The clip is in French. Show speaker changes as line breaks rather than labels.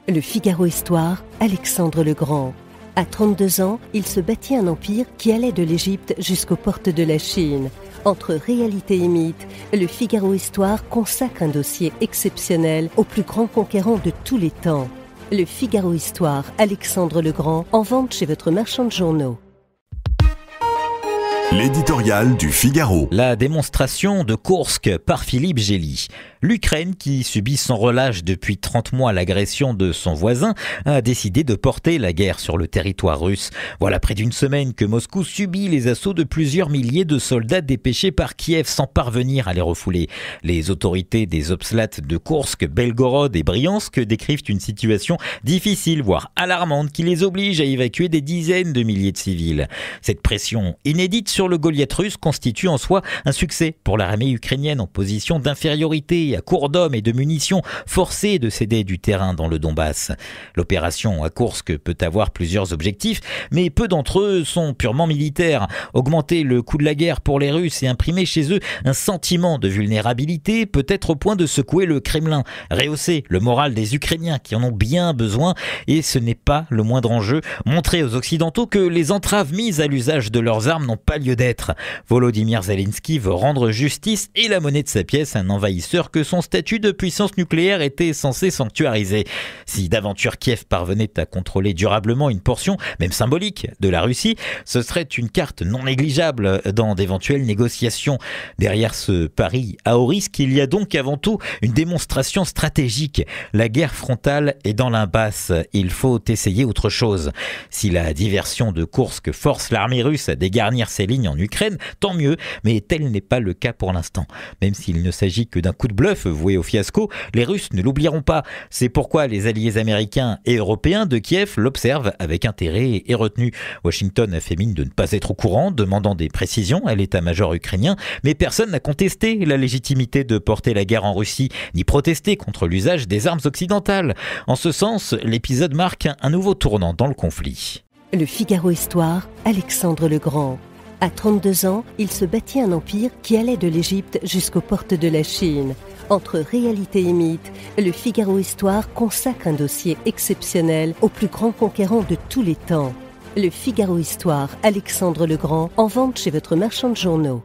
Le Figaro Histoire, Alexandre le Grand. À 32 ans, il se bâtit un empire qui allait de l'Égypte jusqu'aux portes de la Chine. Entre réalité et mythe, le Figaro Histoire consacre un dossier exceptionnel au plus grand conquérant de tous les temps. Le Figaro Histoire, Alexandre le Grand, en vente chez votre marchand de journaux.
L'éditorial du Figaro.
La démonstration de Koursk par Philippe Gély. L'Ukraine, qui subit sans relâche depuis 30 mois l'agression de son voisin, a décidé de porter la guerre sur le territoire russe. Voilà près d'une semaine que Moscou subit les assauts de plusieurs milliers de soldats dépêchés par Kiev sans parvenir à les refouler. Les autorités des obslasts de Koursk, Belgorod et Briansk décrivent une situation difficile, voire alarmante, qui les oblige à évacuer des dizaines de milliers de civils. Cette pression inédite sur le Goliath russe constitue en soi un succès pour l'armée ukrainienne en position d'infériorité, à court d'hommes et de munitions, forcée de céder du terrain dans le Donbass. L'opération à Koursk peut avoir plusieurs objectifs, mais peu d'entre eux sont purement militaires. Augmenter le coût de la guerre pour les Russes et imprimer chez eux un sentiment de vulnérabilité, peut-être au point de secouer le Kremlin, rehausser le moral des Ukrainiens qui en ont bien besoin, et ce n'est pas le moindre enjeu, montrer aux Occidentaux que les entraves mises à l'usage de leurs armes n'ont pas lieu d'être. Volodymyr Zelensky veut rendre justice et la monnaie de sa pièce à un envahisseur que son statut de puissance nucléaire était censé sanctuariser. Si d'aventure Kiev parvenait à contrôler durablement une portion, même symbolique, de la Russie, ce serait une carte non négligeable dans d'éventuelles négociations. Derrière ce pari à haut risque, il y a donc avant tout une démonstration stratégique. La guerre frontale est dans l'impasse. Il faut essayer autre chose. Si la diversion de Koursk force l'armée russe à dégarnir ses lignes en Ukraine, tant mieux, mais tel n'est pas le cas pour l'instant. Même s'il ne s'agit que d'un coup de bluff voué au fiasco, les Russes ne l'oublieront pas. C'est pourquoi les alliés américains et européens de Kiev l'observent avec intérêt et retenue. Washington a fait mine de ne pas être au courant, demandant des précisions à l'état-major ukrainien, mais personne n'a contesté la légitimité de porter la guerre en Russie, ni protesté contre l'usage des armes occidentales. En ce sens, l'épisode marque un nouveau tournant dans le conflit.
Le Figaro Histoire, Alexandre le Grand. À 32 ans, il se bâtit un empire qui allait de l'Égypte jusqu'aux portes de la Chine. Entre réalité et mythe, le Figaro Histoire consacre un dossier exceptionnel au plus grand conquérant de tous les temps. Le Figaro Histoire, Alexandre le Grand, en vente chez votre marchand de journaux.